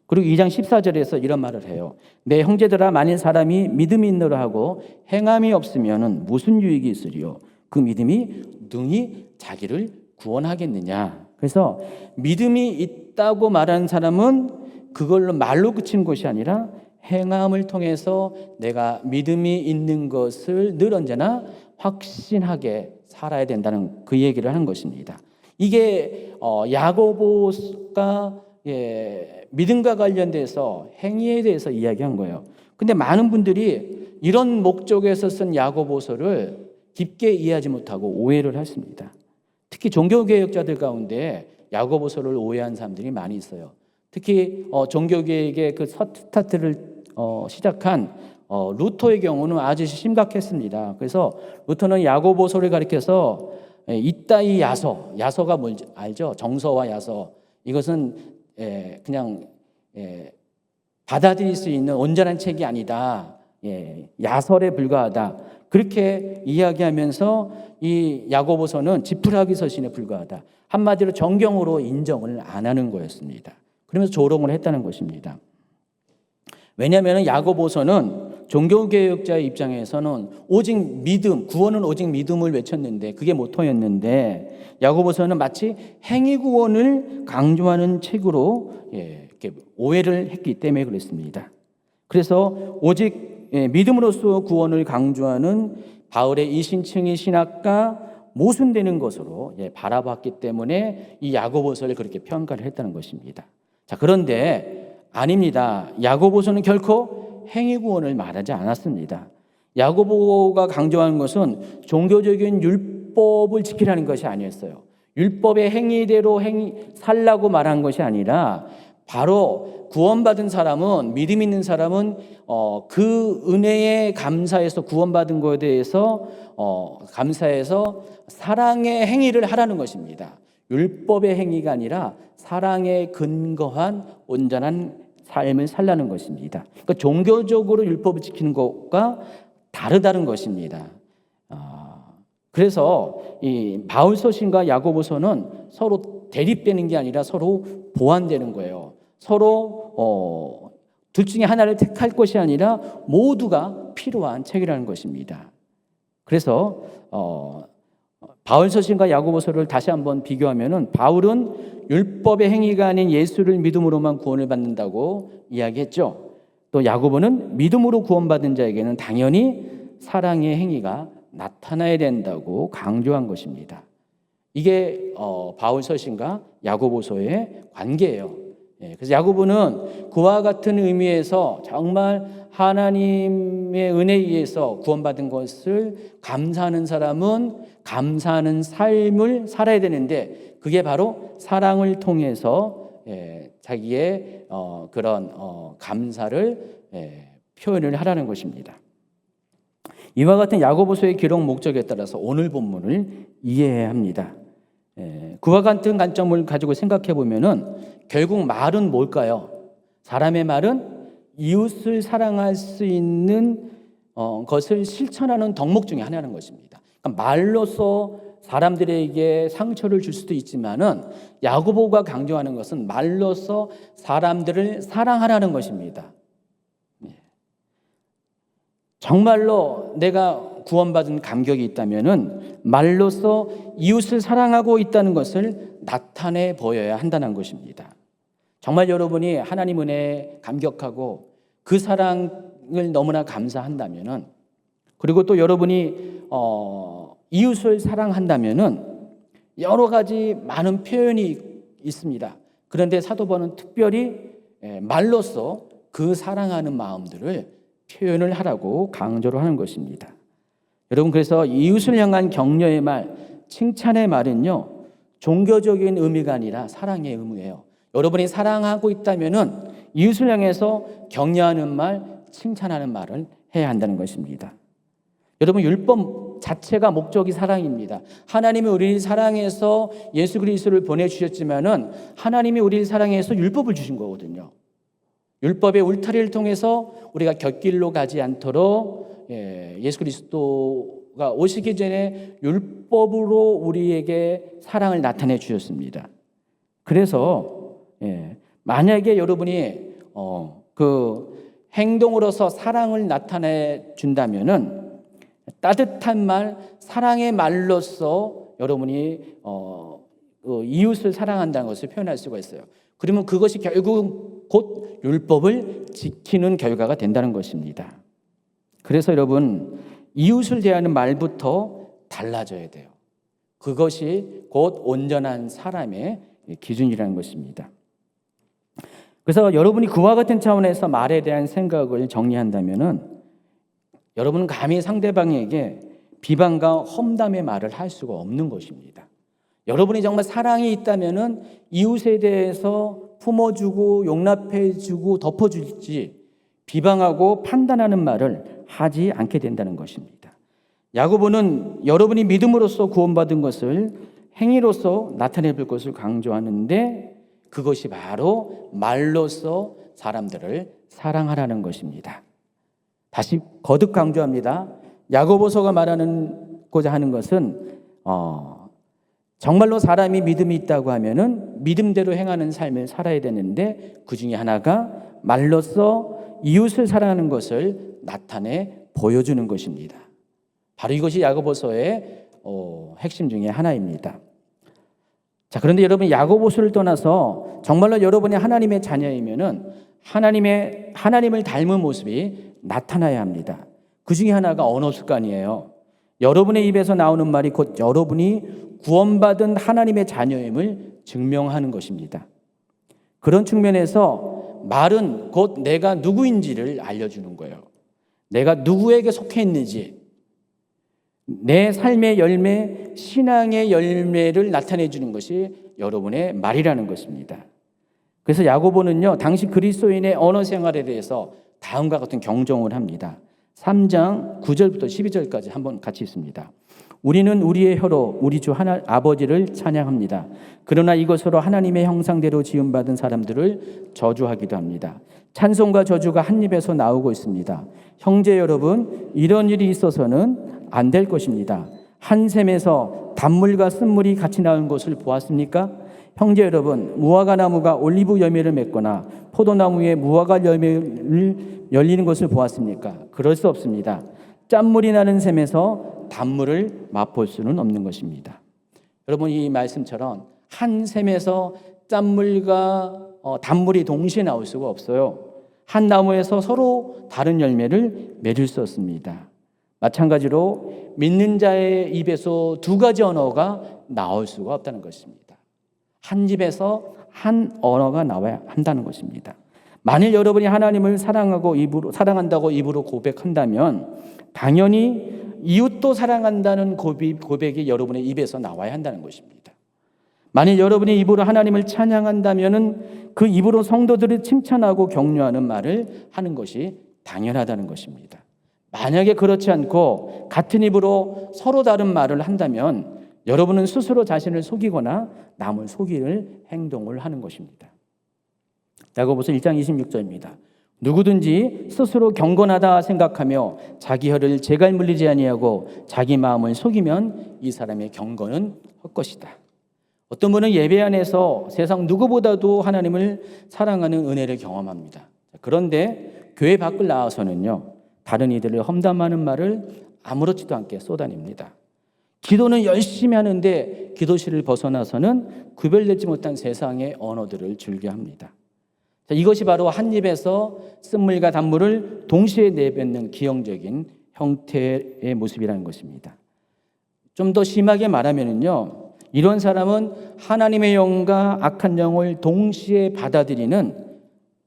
그리고 2장 14절에서 이런 말을 해요. 내 형제들아, 만일 사람이 믿음이 있노라 하고 행함이 없으면 무슨 유익이 있으리요? 그 믿음이 능히 자기를 구원하겠느냐. 그래서 믿음이 있다고 말하는 사람은 그걸로 말로 그치는 것이 아니라 행함을 통해서 내가 믿음이 있는 것을 늘 언제나 확신하게 살아야 된다는 그 얘기를 하는 것입니다. 이게 야고보가 믿음과 관련돼서 행위에 대해서 이야기한 거예요. 근데 많은 분들이 이런 목적에서 쓴 야고보서를 깊게 이해하지 못하고 오해를 했습니다. 특히 종교개혁자들 가운데 야고보서를 오해한 사람들이 많이 있어요. 특히 종교개혁의 그 스타트를 시작한 루터의 경우는 아주 심각했습니다. 그래서 루터는 야고보서를 가리켜서 이따위 야서가 뭔지 알죠? 정서와 야서. 이것은 그냥 받아들일 수 있는 온전한 책이 아니다. 야설에 불과하다. 그렇게 이야기하면서 이 야고보서는 지푸라기 서신에 불과하다. 한마디로 정경으로 인정을 안 하는 거였습니다. 그러면서 조롱을 했다는 것입니다. 왜냐하면 야고보서는 종교개혁자의 입장에서는 오직 믿음, 구원은 오직 믿음을 외쳤는데 그게 모토였는데 야고보서는 마치 행위 구원을 강조하는 책으로 이렇게 오해를 했기 때문에 그렇습니다. 그래서 오직 믿음으로써 구원을 강조하는 바울의 이신층의 신학과 모순되는 것으로 바라봤기 때문에 이 야고보서를 그렇게 평가를 했다는 것입니다. 자, 그런데 아닙니다. 야고보서는 결코 행위 구원을 말하지 않았습니다. 야고보가 강조하는 것은 종교적인 율법을 지키라는 것이 아니었어요. 율법의 행위대로 살라고 말한 것이 아니라 바로 구원받은 사람은, 믿음 있는 사람은 그 은혜에 감사해서 구원받은 것에 대해서 감사해서 사랑의 행위를 하라는 것입니다. 율법의 행위가 아니라 사랑에 근거한 온전한 삶을 살라는 것입니다. 그러니까 종교적으로 율법을 지키는 것과 다르다는 것입니다. 그래서 이 바울서신과 야고보서는 서로 대립되는 게 아니라 서로 보완되는 거예요. 서로 둘 중에 하나를 택할 것이 아니라 모두가 필요한 책이라는 것입니다. 그래서 바울서신과 야고보서를 다시 한번 비교하면은 바울은 율법의 행위가 아닌 예수를 믿음으로만 구원을 받는다고 이야기했죠. 또 야고보는 믿음으로 구원받은 자에게는 당연히 사랑의 행위가 나타나야 된다고 강조한 것입니다. 이게 바울서신과 야고보서의 관계예요. 그래서 야고보는 그와 같은 의미에서 정말 하나님의 은혜에 의해서 구원받은 것을 감사하는 사람은 감사하는 삶을 살아야 되는데 그게 바로 사랑을 통해서 자기의 그런 감사를 표현을 하라는 것입니다. 이와 같은 야고보서의 기록 목적에 따라서 오늘 본문을 이해해야 합니다. 그와 같은 관점을 가지고 생각해 보면은 결국 말은 뭘까요? 사람의 말은 이웃을 사랑할 수 있는 것을 실천하는 덕목 중에 하나는 것입니다. 그러니까 말로서 사람들에게 상처를 줄 수도 있지만은 야고보가 강조하는 것은 말로서 사람들을 사랑하라는 것입니다. 정말로 내가 구원받은 감격이 있다면은 말로써 이웃을 사랑하고 있다는 것을 나타내 보여야 한다는 것입니다. 정말 여러분이 하나님 은혜에 감격하고 그 사랑을 너무나 감사한다면은, 그리고 또 여러분이 이웃을 사랑한다면은 여러 가지 많은 표현이 있습니다. 그런데 사도 바울은 특별히 말로써 그 사랑하는 마음들을 표현을 하라고 강조를 하는 것입니다. 여러분, 그래서 이웃을 향한 격려의 말, 칭찬의 말은요, 종교적인 의미가 아니라 사랑의 의미예요. 여러분이 사랑하고 있다면은 이웃을 향해서 격려하는 말, 칭찬하는 말을 해야 한다는 것입니다. 여러분, 율법 자체가 목적이 사랑입니다. 하나님이 우리를 사랑해서 예수 그리스도를 보내주셨지만은 하나님이 우리를 사랑해서 율법을 주신 거거든요. 율법의 울타리를 통해서 우리가 곁길로 가지 않도록 예수 그리스도가 오시기 전에 율법으로 우리에게 사랑을 나타내 주셨습니다. 그래서 만약에 여러분이 그 행동으로서 사랑을 나타내 준다면은 따뜻한 말, 사랑의 말로써 여러분이 이웃을 사랑한다는 것을 표현할 수가 있어요. 그러면 그것이 결국 곧 율법을 지키는 결과가 된다는 것입니다. 그래서 여러분, 이웃을 대하는 말부터 달라져야 돼요. 그것이 곧 온전한 사람의 기준이라는 것입니다. 그래서 여러분이 그와 같은 차원에서 말에 대한 생각을 정리한다면은 여러분은 감히 상대방에게 비방과 험담의 말을 할 수가 없는 것입니다. 여러분이 정말 사랑이 있다면은 이웃에 대해서 품어주고 용납해주고 덮어주지 비방하고 판단하는 말을 하지 않게 된다는 것입니다. 야고보는 여러분이 믿음으로써 구원받은 것을 행위로서 나타내볼 것을 강조하는데 그것이 바로 말로써 사람들을 사랑하라는 것입니다. 다시 거듭 강조합니다. 야고보서가 말하고자 하는 것은 정말로 사람이 믿음이 있다고 하면은 믿음대로 행하는 삶을 살아야 되는데 그 중에 하나가 말로써 이웃을 사랑하는 것을 나타내 보여주는 것입니다. 바로 이것이 야고보서의 핵심 중에 하나입니다. 자, 그런데 여러분, 야고보서를 떠나서 정말로 여러분이 하나님의 자녀이면은 하나님을 닮은 모습이 나타나야 합니다. 그 중에 하나가 언어 습관이에요. 여러분의 입에서 나오는 말이 곧 여러분이 구원받은 하나님의 자녀임을 증명하는 것입니다. 그런 측면에서 말은 곧 내가 누구인지를 알려주는 거예요. 내가 누구에게 속해 있는지, 내 삶의 열매, 신앙의 열매를 나타내 주는 것이 여러분의 말이라는 것입니다. 그래서 야고보는요, 당시 그리스도인의 언어 생활에 대해서 다음과 같은 경종을 합니다. 3장 9절부터 12절까지 한번 같이 읽습니다. 우리는 우리의 혀로 우리 주 아버지를 찬양합니다. 그러나 이것으로 하나님의 형상대로 지음받은 사람들을 저주하기도 합니다. 찬송과 저주가 한 입에서 나오고 있습니다. 형제 여러분, 이런 일이 있어서는 안 될 것입니다. 한 샘에서 단물과 쓴물이 같이 나온 것을 보았습니까? 형제 여러분, 무화과 나무가 올리브 열매를 맺거나 포도나무에 무화과 열매를 열리는 것을 보았습니까? 그럴 수 없습니다. 짠물이 나는 샘에서 단물을 맛볼 수는 없는 것입니다. 여러분, 이 말씀처럼 한 샘에서 짠물과 단물이 동시에 나올 수가 없어요. 한 나무에서 서로 다른 열매를 맺을 수 없습니다. 마찬가지로 믿는 자의 입에서 두 가지 언어가 나올 수가 없다는 것입니다. 한 입에서 한 언어가 나와야 한다는 것입니다. 만일 여러분이 하나님을 사랑한다고 입으로 고백한다면 당연히 이웃도 사랑한다는 고백이 여러분의 입에서 나와야 한다는 것입니다. 만일 여러분이 입으로 하나님을 찬양한다면 그 입으로 성도들을 칭찬하고 격려하는 말을 하는 것이 당연하다는 것입니다. 만약에 그렇지 않고 같은 입으로 서로 다른 말을 한다면 여러분은 스스로 자신을 속이거나 남을 속일 행동을 하는 것입니다. 야고보서 1장 26절입니다. 누구든지 스스로 경건하다 생각하며 자기 혀를 재갈 물리지 아니하고 자기 마음을 속이면 이 사람의 경건은 헛것이다. 어떤 분은 예배 안에서 세상 누구보다도 하나님을 사랑하는 은혜를 경험합니다. 그런데 교회 밖을 나와서는요, 다른 이들을 험담하는 말을 아무렇지도 않게 쏟아냅니다. 기도는 열심히 하는데 기도실을 벗어나서는 구별되지 못한 세상의 언어들을 즐겨합니다. 이것이 바로 한 입에서 쓴물과 단물을 동시에 내뱉는 기형적인 형태의 모습이라는 것입니다. 좀 더 심하게 말하면요, 이런 사람은 하나님의 영과 악한 영을 동시에 받아들이는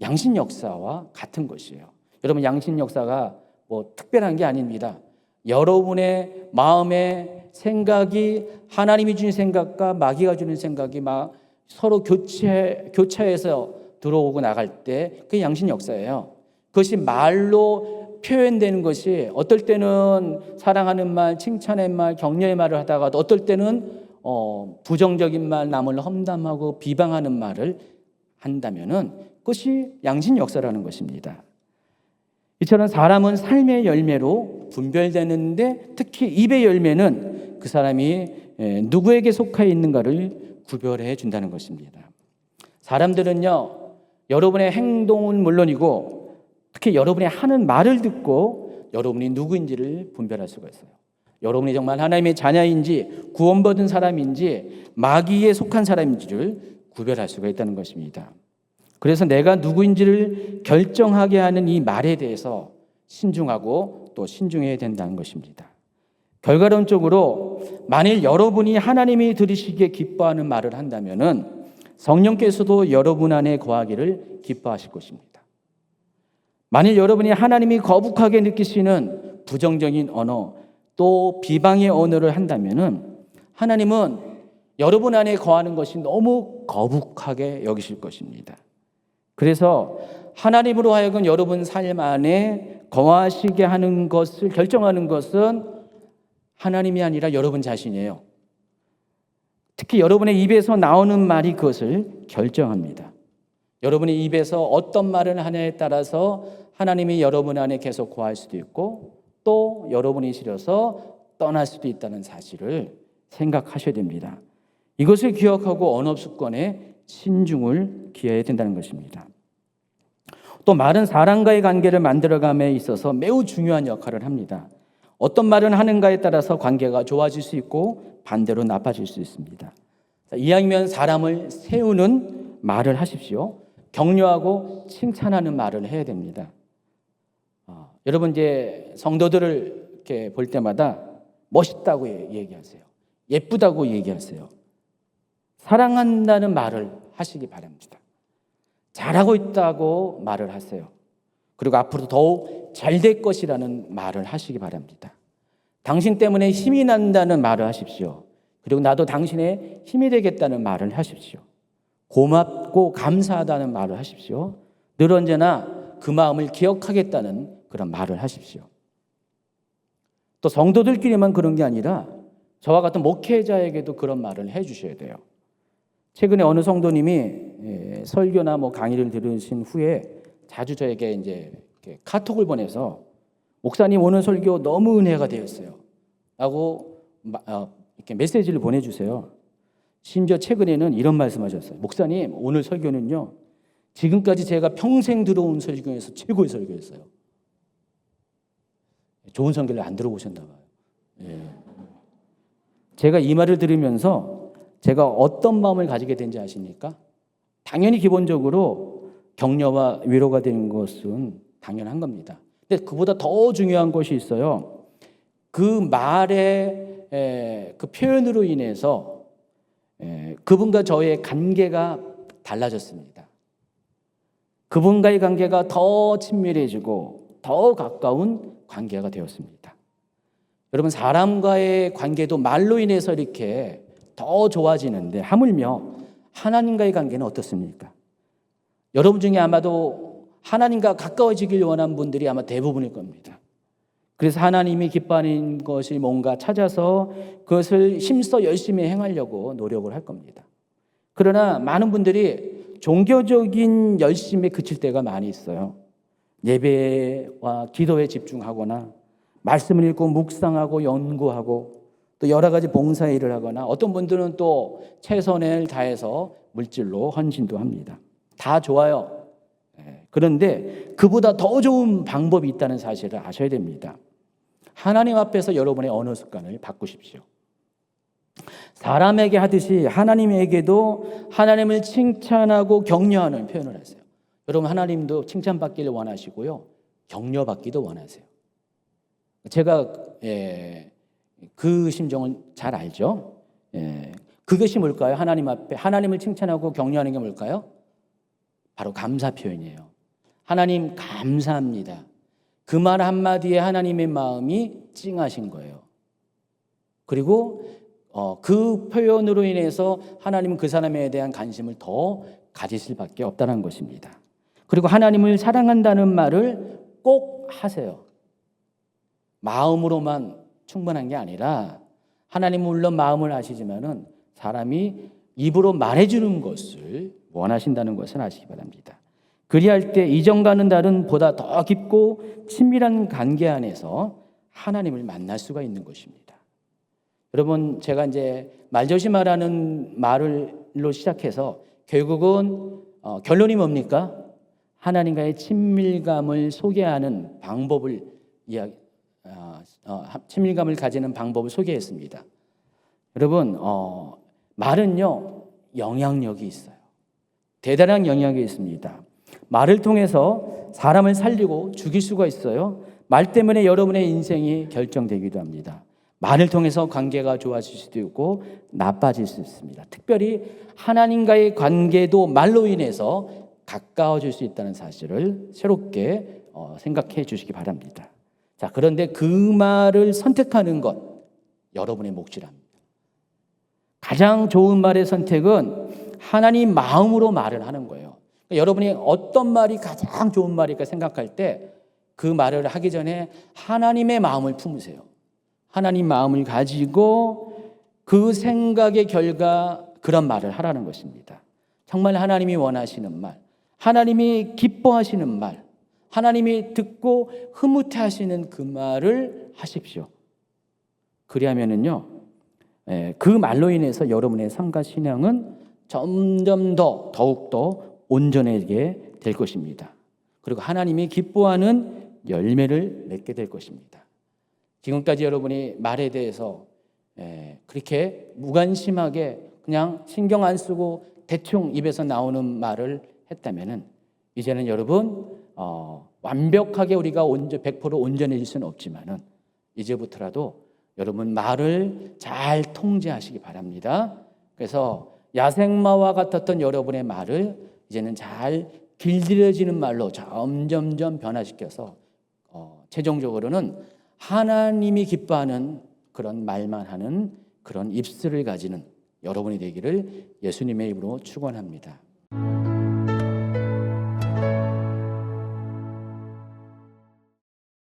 양신 역사와 같은 것이에요. 여러분, 양신 역사가 뭐 특별한 게 아닙니다. 여러분의 마음의 생각이 하나님이 주신 생각과 마귀가 주는 생각이 막 서로 교차해서 들어오고 나갈 때 그게 양신 역사예요. 그것이 말로 표현되는 것이 어떨 때는 사랑하는 말, 칭찬의 말, 격려의 말을 하다가 어떨 때는 부정적인 말, 남을 험담하고 비방하는 말을 한다면은 그것이 양신 역사라는 것입니다. 이처럼 사람은 삶의 열매로 분별되는데 특히 입의 열매는 그 사람이 누구에게 속해 있는가를 구별해 준다는 것입니다. 사람들은요, 여러분의 행동은 물론이고 특히 여러분이 하는 말을 듣고 여러분이 누구인지를 분별할 수가 있어요. 여러분이 정말 하나님의 자녀인지 구원받은 사람인지 마귀에 속한 사람인지를 구별할 수가 있다는 것입니다. 그래서 내가 누구인지를 결정하게 하는 이 말에 대해서 신중하고 또 신중해야 된다는 것입니다. 결과론적으로 만일 여러분이 하나님이 들으시기에 기뻐하는 말을 한다면은 성령께서도 여러분 안에 거하기를 기뻐하실 것입니다. 만일 여러분이 하나님이 거북하게 느끼시는 부정적인 언어 또 비방의 언어를 한다면은 하나님은 여러분 안에 거하는 것이 너무 거북하게 여기실 것입니다. 그래서 하나님으로 하여금 여러분 삶 안에 거하시게 하는 것을 결정하는 것은 하나님이 아니라 여러분 자신이에요. 특히 여러분의 입에서 나오는 말이 그것을 결정합니다. 여러분의 입에서 어떤 말을 하냐에 따라서 하나님이 여러분 안에 계속 거할 수도 있고 또 여러분이 싫어서 떠날 수도 있다는 사실을 생각하셔야 됩니다. 이것을 기억하고 언어 습관에 신중을 기해야 된다는 것입니다. 또 말은 사람과의 관계를 만들어감에 있어서 매우 중요한 역할을 합니다. 어떤 말을 하는가에 따라서 관계가 좋아질 수 있고 반대로 나빠질 수 있습니다. 이왕이면 사람을 세우는 말을 하십시오. 격려하고 칭찬하는 말을 해야 됩니다. 여러분 이제 성도들을 이렇게 볼 때마다 멋있다고 얘기하세요. 예쁘다고 얘기하세요. 사랑한다는 말을 하시기 바랍니다. 잘하고 있다고 말을 하세요. 그리고 앞으로 더욱 잘 될 것이라는 말을 하시기 바랍니다. 당신 때문에 힘이 난다는 말을 하십시오. 그리고 나도 당신의 힘이 되겠다는 말을 하십시오. 고맙고 감사하다는 말을 하십시오. 늘 언제나 그 마음을 기억하겠다는 그런 말을 하십시오. 또 성도들끼리만 그런 게 아니라 저와 같은 목회자에게도 그런 말을 해 주셔야 돼요. 최근에 어느 성도님이 설교나 강의를 들으신 후에 자주 저에게 이제 카톡을 보내서 목사님 오늘 설교 너무 은혜가 되었어요 라고 이렇게 메시지를 보내주세요. 심지어 최근에는 이런 말씀하셨어요. 목사님 오늘 설교는요 지금까지 제가 평생 들어온 설교 중에서 최고의 설교였어요. 좋은 설교를 안 들어보셨나 봐요. 예. 제가 이 말을 들으면서 제가 어떤 마음을 가지게 된지 아십니까? 당연히 기본적으로 격려와 위로가 되는 것은 당연한 겁니다. 근데 그보다 더 중요한 것이 있어요. 그 말의 그 표현으로 인해서 그분과 저의 관계가 달라졌습니다. 그분과의 관계가 더 친밀해지고 더 가까운 관계가 되었습니다. 여러분 사람과의 관계도 말로 인해서 이렇게 더 좋아지는데 하물며 하나님과의 관계는 어떻습니까? 여러분 중에 아마도 하나님과 가까워지길 원하는 분들이 아마 대부분일 겁니다. 그래서 하나님이 기뻐하는 것이 뭔가 찾아서 그것을 힘써 열심히 행하려고 노력을 할 겁니다. 그러나 많은 분들이 종교적인 열심에 그칠 때가 많이 있어요. 예배와 기도에 집중하거나 말씀을 읽고 묵상하고 연구하고 또 여러 가지 봉사 일을 하거나 어떤 분들은 또 최선을 다해서 물질로 헌신도 합니다. 다 좋아요. 그런데 그보다 더 좋은 방법이 있다는 사실을 아셔야 됩니다. 하나님 앞에서 여러분의 언어 습관을 바꾸십시오. 사람에게 하듯이 하나님에게도 하나님을 칭찬하고 격려하는 표현을 하세요. 여러분, 하나님도 칭찬받기를 원하시고요, 격려받기도 원하세요. 제가 그 심정을 잘 알죠. 그것이 뭘까요? 하나님 앞에 하나님을 칭찬하고 격려하는 게 뭘까요? 바로 감사 표현이에요. 하나님 감사합니다. 그 말 한마디에 하나님의 마음이 찡하신 거예요. 그리고 그 표현으로 인해서 하나님은 그 사람에 대한 관심을 더 가지실 수밖에 없다는 것입니다. 그리고 하나님을 사랑한다는 말을 꼭 하세요. 마음으로만 충분한 게 아니라, 하나님은 물론 마음을 아시지만은 사람이 입으로 말해주는 것을 원하신다는 것을 아시기 바랍니다. 그리할 때 이전과는 다른 보다 더 깊고 친밀한 관계 안에서 하나님을 만날 수가 있는 것입니다. 여러분, 제가 이제 말조심하라는 말로 시작해서 결국은 결론이 뭡니까? 하나님과의 친밀감을 소개하는 방법을 친밀감을 가지는 방법을 소개했습니다. 여러분, 말은요, 영향력이 있어요. 대단한 영향력이 있습니다. 말을 통해서 사람을 살리고 죽일 수가 있어요. 말 때문에 여러분의 인생이 결정되기도 합니다. 말을 통해서 관계가 좋아질 수도 있고 나빠질 수 있습니다. 특별히 하나님과의 관계도 말로 인해서 가까워질 수 있다는 사실을 새롭게 생각해 주시기 바랍니다. 자, 그런데 그 말을 선택하는 것, 여러분의 몫이랍니다. 가장 좋은 말의 선택은 하나님 마음으로 말을 하는 거예요. 그러니까 여러분이 어떤 말이 가장 좋은 말일까 생각할 때 그 말을 하기 전에 하나님의 마음을 품으세요. 하나님 마음을 가지고 그 생각의 결과 그런 말을 하라는 것입니다. 정말 하나님이 원하시는 말, 하나님이 기뻐하시는 말, 하나님이 듣고 흐뭇해하시는 그 말을 하십시오. 그리하면은요, 그 말로 인해서 여러분의 삶과 신앙은 점점 더욱더 온전해지게 될 것입니다. 그리고 하나님이 기뻐하는 열매를 맺게 될 것입니다. 지금까지 여러분이 말에 대해서 그렇게 무관심하게 그냥 신경 안 쓰고 대충 입에서 나오는 말을 했다면은, 이제는 여러분 완벽하게 우리가 100% 온전해질 수는 없지만은 이제부터라도 여러분 말을 잘 통제하시기 바랍니다. 그래서 야생마와 같았던 여러분의 말을 이제는 잘 길들여지는 말로 점점점 변화시켜서 최종적으로는 하나님이 기뻐하는 그런 말만 하는 그런 입술을 가지는 여러분이 되기를 예수님의 이름으로 축원합니다.